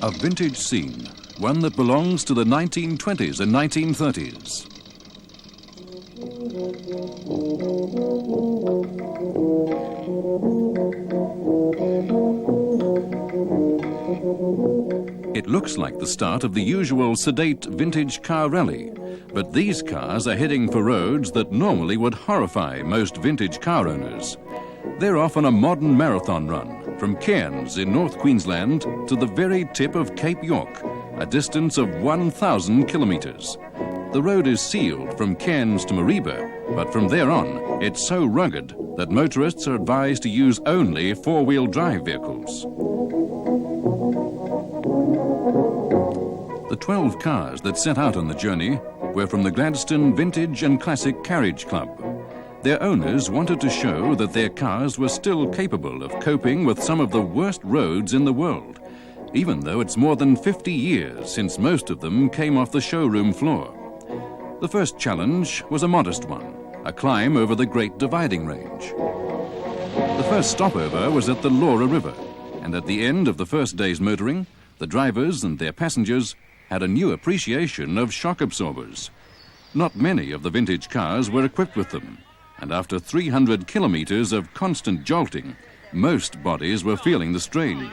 A vintage scene, one that belongs to the 1920s and 1930s. It looks like the start of the usual sedate vintage car rally, but these cars are heading for roads that normally would horrify most vintage car owners. They're off on a modern marathon run from Cairns in North Queensland to the very tip of Cape York, a distance of 1,000 kilometres. The road is sealed from Cairns to Mareeba, but from there on, it's so rugged that motorists are advised to use only four-wheel drive vehicles. The 12 cars that set out on the journey were from the Gladstone Vintage and Classic Carriage Club. Their owners wanted to show that their cars were still capable of coping with some of the worst roads in the world, even though it's more than 50 years since most of them came off the showroom floor. The first challenge was a modest one, a climb over the Great Dividing Range. The first stopover was at the Laura River, and at the end of the first day's motoring, the drivers and their passengers had a new appreciation of shock absorbers. Not many of the vintage cars were equipped with them, and after 300 kilometres of constant jolting, most bodies were feeling the strain.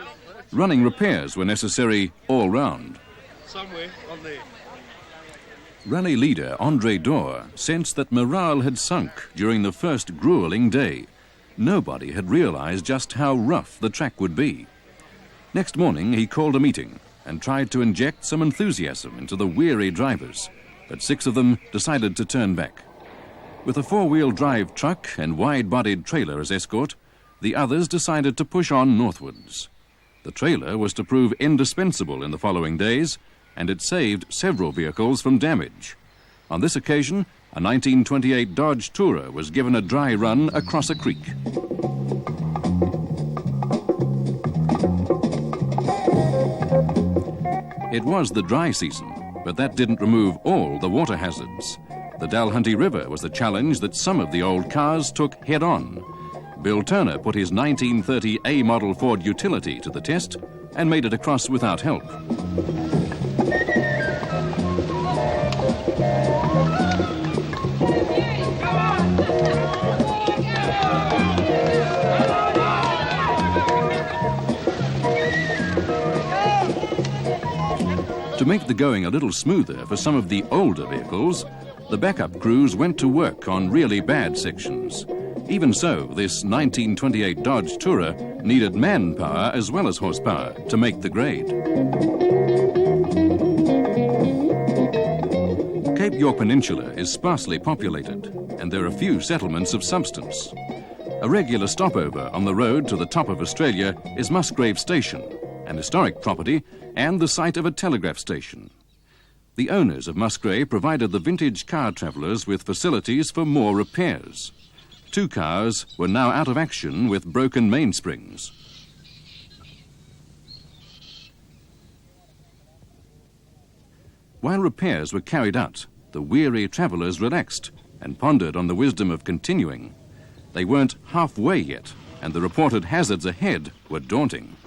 Running repairs were necessary all round. Somewhere on there. Rally leader Andre Dor sensed that morale had sunk during the first gruelling day. Nobody had realised just how rough the track would be. Next morning he called a meeting and tried to inject some enthusiasm into the weary drivers, but 6 of them decided to turn back. With a four-wheel drive truck and wide-bodied trailer as escort, the others decided to push on northwards. The trailer was to prove indispensable in the following days, and it saved several vehicles from damage. On this occasion, a 1928 Dodge Tourer was given a dry run across a creek. It was the dry season, but that didn't remove all the water hazards. The Dalhunty River was a challenge that some of the old cars took head-on. Bill Turner put his 1930 A-model Ford utility to the test and made it across without help. To make the going a little smoother for some of the older vehicles, the backup crews went to work on really bad sections. Even so, this 1928 Dodge Tourer needed manpower as well as horsepower to make the grade. Cape York Peninsula is sparsely populated, and there are few settlements of substance. A regular stopover on the road to the top of Australia is Musgrave Station, an historic property and the site of a telegraph station. The owners of Musgrave provided the vintage car travellers with facilities for more repairs. 2 cars were now out of action with broken mainsprings. While repairs were carried out, the weary travellers relaxed and pondered on the wisdom of continuing. They weren't halfway yet, and the reported hazards ahead were daunting.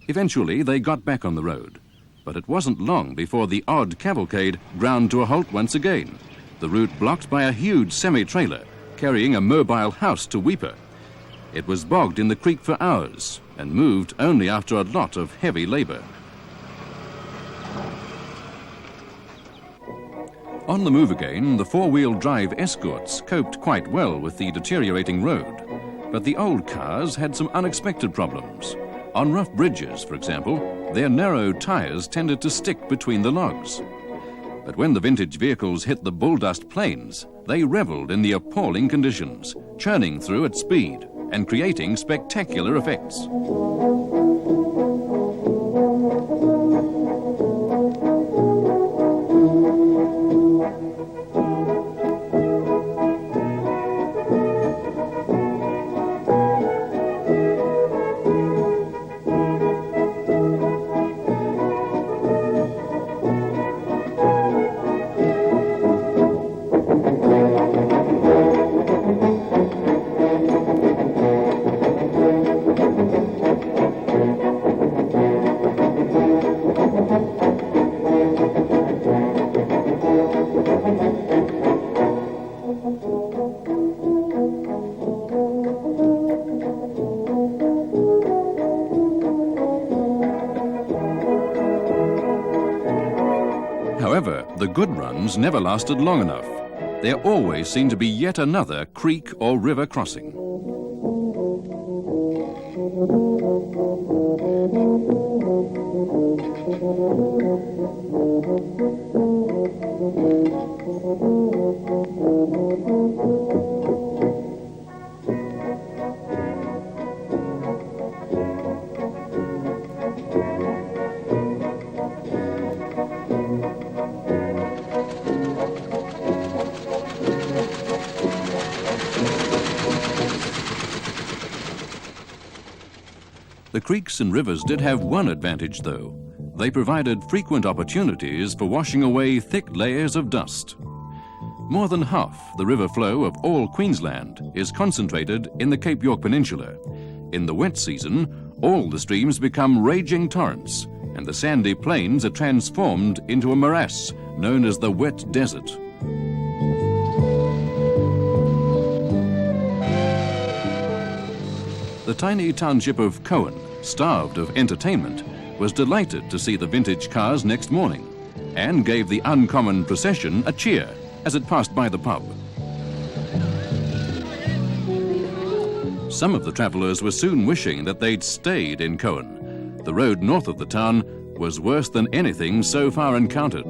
Eventually, they got back on the road, but it wasn't long before the odd cavalcade ground to a halt once again, the route blocked by a huge semi-trailer carrying a mobile house to Weipa. It was bogged in the creek for hours and moved only after a lot of heavy labour. On the move again, the four-wheel drive escorts coped quite well with the deteriorating road, but the old cars had some unexpected problems. On rough bridges, for example, their narrow tyres tended to stick between the logs. But when the vintage vehicles hit the bulldust plains, they revelled in the appalling conditions, churning through at speed and creating spectacular effects. However, the good runs never lasted long enough. There always seemed to be yet another creek or river crossing. The creeks and rivers did have one advantage, though. They provided frequent opportunities for washing away thick layers of dust. More than half the river flow of all Queensland is concentrated in the Cape York Peninsula. In the wet season, all the streams become raging torrents, and the sandy plains are transformed into a morass known as the wet desert. The tiny township of Cowan, starved of entertainment, was delighted to see the vintage cars next morning and gave the uncommon procession a cheer as it passed by the pub. Some of the travellers were soon wishing that they'd stayed in Cowan. The road north of the town was worse than anything so far encountered.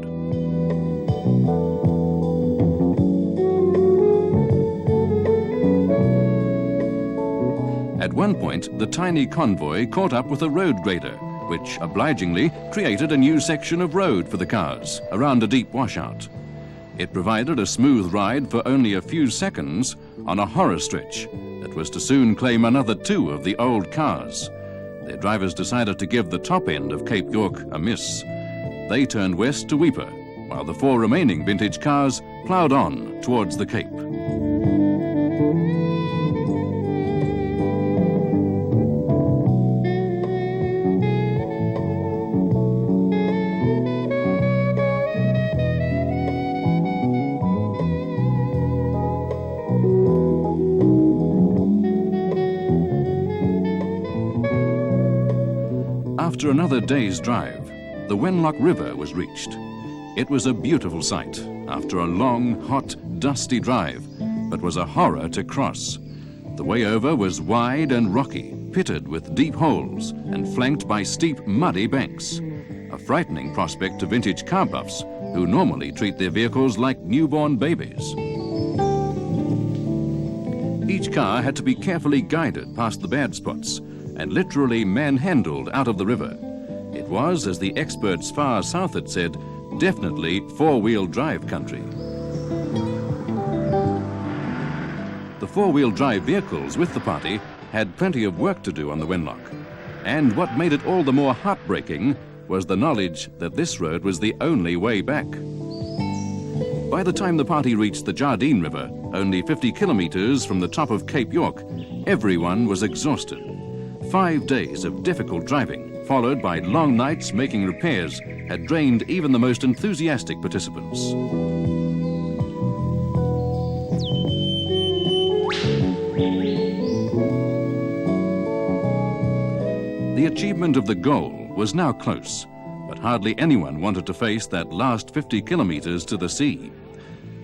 At one point, the tiny convoy caught up with a road grader, which obligingly created a new section of road for the cars around a deep washout. It provided a smooth ride for only a few seconds on a horror stretch that was to soon claim another 2 of the old cars. Their drivers decided to give the top end of Cape York a miss. They turned west to Weipa, while the 4 remaining vintage cars ploughed on towards the Cape. After another day's drive, the Wenlock River was reached. It was a beautiful sight after a long, hot, dusty drive, but was a horror to cross. The way over was wide and rocky, pitted with deep holes and flanked by steep, muddy banks. A frightening prospect to vintage car buffs who normally treat their vehicles like newborn babies. Each car had to be carefully guided past the bad spots and literally manhandled out of the river. It was, as the experts far south had said, definitely 4-wheel drive country. The 4-wheel drive vehicles with the party had plenty of work to do on the Wenlock. And what made it all the more heartbreaking was the knowledge that this road was the only way back. By the time the party reached the Jardine River, only 50 kilometers from the top of Cape York, everyone was exhausted. 5 days of difficult driving, followed by long nights making repairs, had drained even the most enthusiastic participants. The achievement of the goal was now close, but hardly anyone wanted to face that last 50 kilometers to the sea.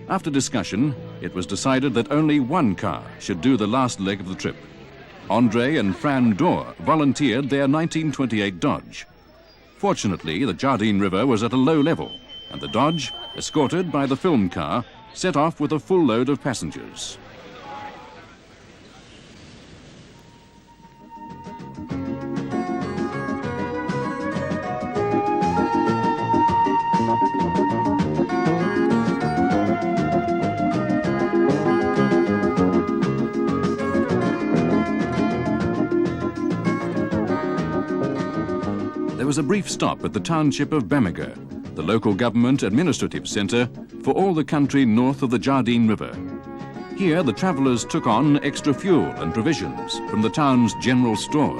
After discussion, it was decided that only one car should do the last leg of the trip. Andre and Fran and Dor volunteered their 1928 Dodge. Fortunately, the Jardine River was at a low level, and the Dodge, escorted by the film car, set off with a full load of passengers. There was a brief stop at the township of Bamaga, the local government administrative centre for all the country north of the Jardine River. Here the travellers took on extra fuel and provisions from the town's general store.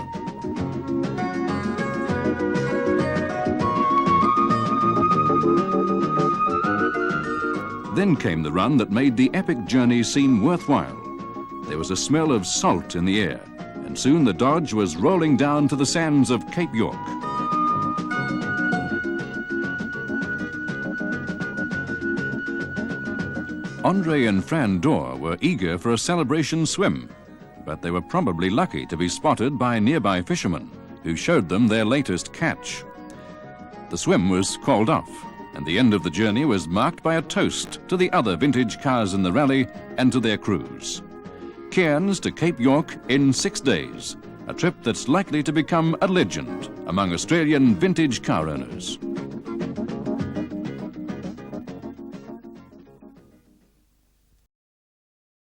Then came the run that made the epic journey seem worthwhile. There was a smell of salt in the air, and soon the Dodge was rolling down to the sands of Cape York. Andre and Fran Dor were eager for a celebration swim, but they were probably lucky to be spotted by nearby fishermen who showed them their latest catch. The swim was called off, and the end of the journey was marked by a toast to the other vintage cars in the rally and to their crews. Cairns to Cape York in 6 days, a trip that's likely to become a legend among Australian vintage car owners.